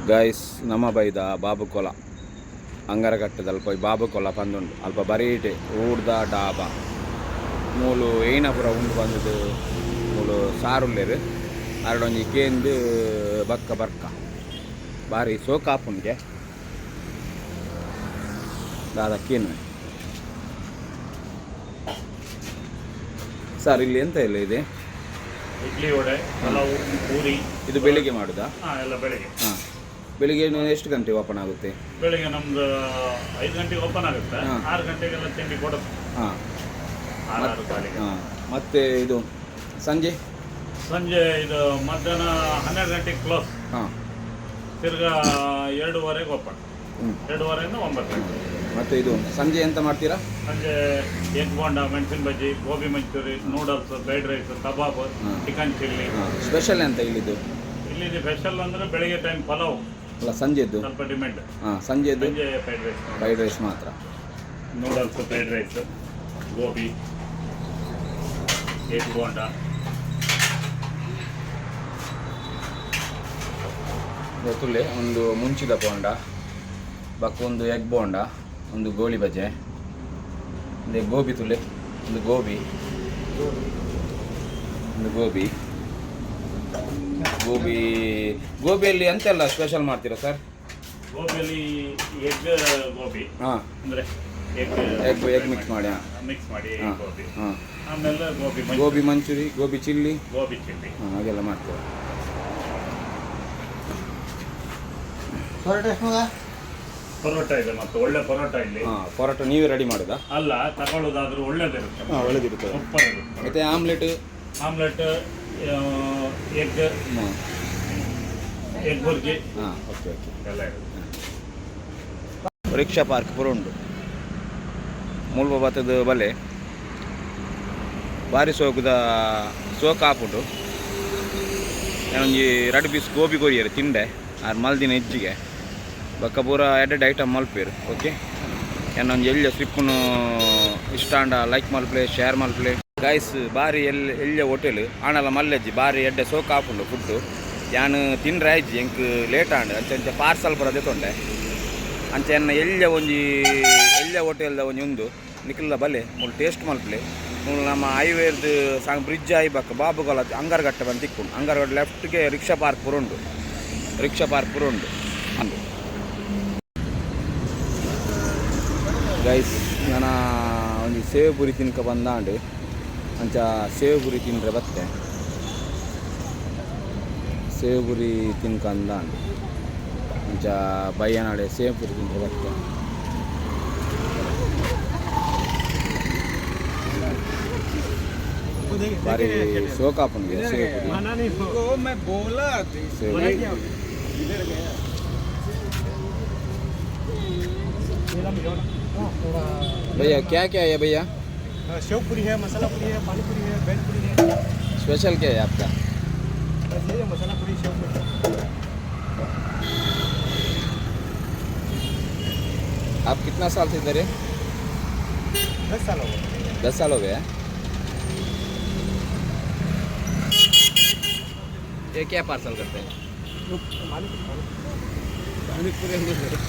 Guys ನಮ್ಮ ಬೈದ ಬಾಬುಕೊಲ ಅಂಗರಗಟ್ಟದಲ್ಲಿ ಪೋಯಿ ಬಾಬುಕೊಲ ಪಂದುಂಡು ಅಲ್ಪ ಬರೀಟೆ ಊಡ್ದ ಡಾಬಾ ಮೂಲು ಏಣಪುರ ಉಂಡು ಬಂದದು ಮೂಲು ಸಾರುಲ್ಲೇರು ಅರಡೊಂಜಿ ಕೇಂದು ಬಕ್ಕ ಬರ್ಕ ಬಾರಿ ಸೋಕಾಪುಂಗೆ ದಾದ ಕೇನು ಸರ್ ಇಲ್ಲಿ ಎಂತ ಇಲ್ಲ ಇದೆ ಇಡ್ಲಿ ವಡೆ ಪಲಾವು ಪೂರಿ ಇದು ಬೆಳಿಗ್ಗೆ ಮಾಡುದಾ? ಎಲ್ಲ ಬೆಳಿಗ್ಗೆ. ಹಾಂ, ಬೆಳಿಗ್ಗೆ ಎಷ್ಟು ಗಂಟೆ ಓಪನ್ ಆಗುತ್ತೆ? ಬೆಳಿಗ್ಗೆ ನಮ್ದು 5 ಗಂಟೆಗೆ ಓಪನ್ ಆಗುತ್ತೆ. 6 ಗಂಟೆಗೆಲ್ಲ ತಿಂಡಿ ಕೊಡುತ್ತೆ. ಹಾಂ, 6 ಕಾಲಿಗೆ. ಹಾಂ. ಮತ್ತೆ ಇದು ಸಂಜೆ ಇದು ಮಧ್ಯಾಹ್ನ 12 ಗಂಟೆಗೆ ಕ್ಲೋಸ್. ಹಾಂ, ತಿರ್ಗಾ 2:30ಗೆ ಓಪನ್. 2:30ಯಿಂದ 9 ಗಂಟೆ. ಮತ್ತೆ ಇದು ಸಂಜೆ ಎಂತ ಮಾಡ್ತೀರಾ? ಸಂಜೆ ಎಗ್ ಬೋಂಡ, ಮೆಣಸಿನ ಬಜ್ಜಿ, gobi manchurian, noodles, fried rice, ಕಬಾಬ್, ಚಿಕನ್ ಚಿಲ್ಲಿ. ಸ್ಪೆಷಲ್ ಎಂತ ಇಲ್ಲಿದ್ದು? ಇಲ್ಲಿ ಸ್ಪೆಷಲ್ ಅಂದರೆ ಬೆಳಿಗ್ಗೆ ಟೈಮ್ ಪಲಾವ್. ಅಲ್ಲ, ಸಂಜೆದ್ದು ಸ್ವಲ್ಪ ಡಿಮ್ಯಾಂಡ್. ಹಾಂ, ಸಂಜೆದ್ದು ಸಂಜೆ ಫ್ರೈಡ್ ರೈಸ್. ಫ್ರೈಡ್ ರೈಸ್ ಮಾತ್ರ. Noodles, fried rice, gobi, egg bonda. ಗೊತ್ತುಳ್ಳೆ ಒಂದು ಮುಂಚಿದ ಬೋಂಡ, ಬಕ್ಕೊಂದು ಎಗ್ ಬೋಂಡ, ಒಂದು ಗೋಳಿ ಬಜೆ, ಒಂದು ಗೋಬಿ ತುಲೆ, ಒಂದು ಗೋಬಿಯಲ್ಲಿ ಎಂತೆಲ್ಲ ಸ್ಪೆಷಲ್ ಮಾಡ್ತೀರಾ ಸರ್? ಗೋಬಿಯಲ್ಲಿ ಎಗ್ ಗೋಬಿ. ಹಾಂ, ಅಂದರೆ ಎಗ್ ಮಿಕ್ಸ್ ಮಾಡಿ ಗೋಬಿ. ಆಮೇಲೆ ಗೋಬಿ ಮಂಚೂರಿ, ಗೋಬಿ ಚಿಲ್ಲಿ. ಹಾಂ, ಹಾಗೆಲ್ಲ ಮಾಡ್ತೀರಾ? ಪರೋಟ ಇದೆ, ಮತ್ತು ಒಳ್ಳೆ ಪರೋಟ ಇಲ್ಲಿ. ಹಾಂ, ಪರೋಟ ನೀವೇ ರೆಡಿ ಮಾಡೋದಾ? ಅಲ್ಲ, ತಗೊಳ್ಳೋದಾದ್ರೂ ಒಳ್ಳೇದಿರುತ್ತೆ. ಹಾಂ, ಒಳ್ಳೆದಿರುತ್ತೆ. ಸೂಪರ್ ಇರುತ್ತೆ. ಮತ್ತು ಆಮ್ಲೆಟ್, ಎಗ್ ಬುರ್ಜಿ. ಹಾಂ, ಓಕೆ ಎಲ್ಲ ಇರುತ್ತೆ. ರಿಕ್ಷಾ ಪಾರ್ಕ್ ಪೂರ ಉಂಡು. ಮುಲ್ಪ ಬತ್ತದ ಬಲೆ ಬಾರಿ ಸೋಕಾಪುಂಡು. ಒಂಜಿ 2 ಪೀಸ್ ಗೋಬಿ ಕೊರಿಯರು ತಿಂಡೆ ಆರು ಮಲ್ದಿನ ಹೆಚ್ಚಿಗೆ ಬಕ್ಕ ಪೂರ ಎಡ್ಡೆಡ್ ಐಟಮ್ ಮಲ್ಪೇರು. ಓಕೆ, ಏನೊಂದು ಎಳ್ಳೆ ಸ್ಲಿಪ್ಪುನು ಇಷ್ಟ ಅಂಡ ಲೈಕ್ ಮಲ್ಪ್ಲೆ, ಶೇರ್ ಮಲ್ಪ್ಲೆ. ಗೈಸ್ ಬಾರಿ ಎಳ್ಳೆ ಹೋಟೆಲ್ ಆಣಲ ಮಲ್ಲೆಜ್ಜಿ ಬಾರಿ ಎಡ್ಡೆ ಸೋಕಾಪುಂಡು ಫುಡ್ಡು. ಯಾನು ತಿಂಡ್ರೆ ಆಯ್ಜಿ ಎಂಕ್ ಲೇಟ್ ಆಂಡ್ ಅಂಚೆ ಪಾರ್ಸಲ್ ಬರೋದೇ ತೊಂಡೆ ಅಂಚೆ ಎನ್ನ ಎಳ್ಳೆ ಹೋಟೆಲ್ದ ಒಂದು ನಿಖಿಲ್ದ ಬಲೆ ಮೂಲು ಟೇಸ್ಟ್ ಮಲ್ಪ್ಲೆ. ಮೂಲು ನಮ್ಮ ಹೈವೇರ್ದು ಸಾಂಗ್ ಬ್ರಿಡ್ಜ್ ಆಯಿ ಬಕ್ಕ ಬಾಬುಗೊಲ ಅಂಗರ್ಗಟ್ಟೆ ಬಂದು ತಿಕ್ಕೊಂಡು ಅಂಗರ್ಗಟ್ಟೆ ಲೆಫ್ಟ್ಗೆ ರಿಕ್ಷಾ ಪಾರ್ಕ್ ಪೂರ ಉಂಡು ಅಂದು. ಗೈಸ್ ನಾನು ಒಂದು ಸೇವ್ ಪುರಿ ತಿನ್ಕ ಬಂದಾಂಡು ಅಂಚ ಸೇವ್ ಪುರಿ ತಿಂದರೆ ಬತ್ತೆ. ಸೇವ್ ಪುರಿ ತಿನ್ಕ ಅಂದಾಂಡು ಅಂಚ ಬಯ್ಯನಾಡೆ ಸೇವ್ ಪುರಿ ತಿಂದರೆ ಬತ್ತೆ. ಬಾರಿ ಸೋಕಾಪುಂಗೆ ಸೇವ್ ಪುರಿ. भैया क्या क्या है भैया? सेव पूरी है, मसाला पूरी है, पानी पूरी है, बेल पूरी है। स्पेशल क्या है आपका? ये मसाला पूरी, सेव पूरी। आप कितना साल से इधर है? 10 साल हो गए। 10 साल हो गया। ये क्या पार्सल करते हैं? पानी पूरी।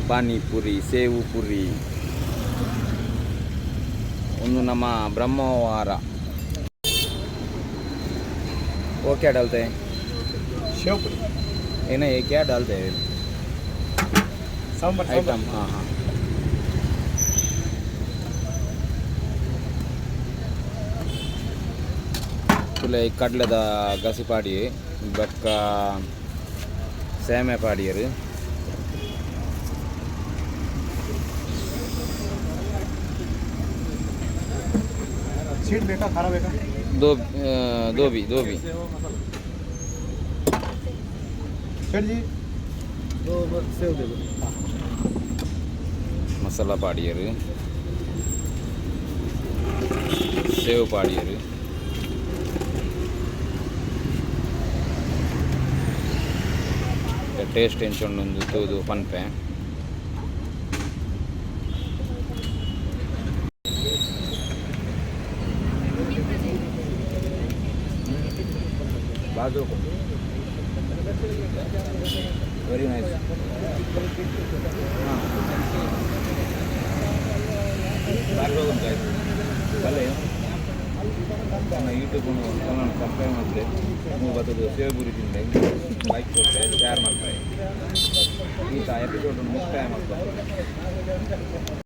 ಪಾನಿಪುರಿ, ಸೇವು ಪುರಿ, ಒಂದು ನಮ್ಮ ಬ್ರಹ್ಮವಾರ. वो क्या डालते हैं? सेव पूरी। ये नहीं, ये क्या डालते हैं? सांबर आइटम. हाँ हाँ, ತುಲೆ ಕಡ್ಲೆದ ಗಸಿ ಪಾಡಿ ಬಕ್ಕ ಸೇಮೆ ಪಾಡಿಯರು. स्वीट बेटा, खारा बेटा? दो भी सर जी, 2 सेव दे दो. मसाला पाडियರು, ಸೇವ್ ಪಾಡಿಯರು, ಟೇಸ್ಟ್ ಎಂಚೊಂಡು ತೂದು ಪನ್ಪೆ ಬಾಜು ವೆರಿ ನೈಸ್ ಭಲೆ ನನ್ನ ಯೂಟ್ಯೂಬ್ ಸಬ್ಸ್ಕ್ರೈಬ್ ಮಾಡಿದ್ರೆ ನೀವು ಬರ್ತದೆ ಸೇವ್ ಗುರಿ ತಿಂದೆ ಲೈಕ್ ಕೊಟ್ಟರೆ ಶೇರ್ ಮಾಡ್ತಾರೆ ಈ ಎಪಿಸೋಡ್ ಮುಕ್ತಾಯ ಮಾಡ್ತಾರೆ.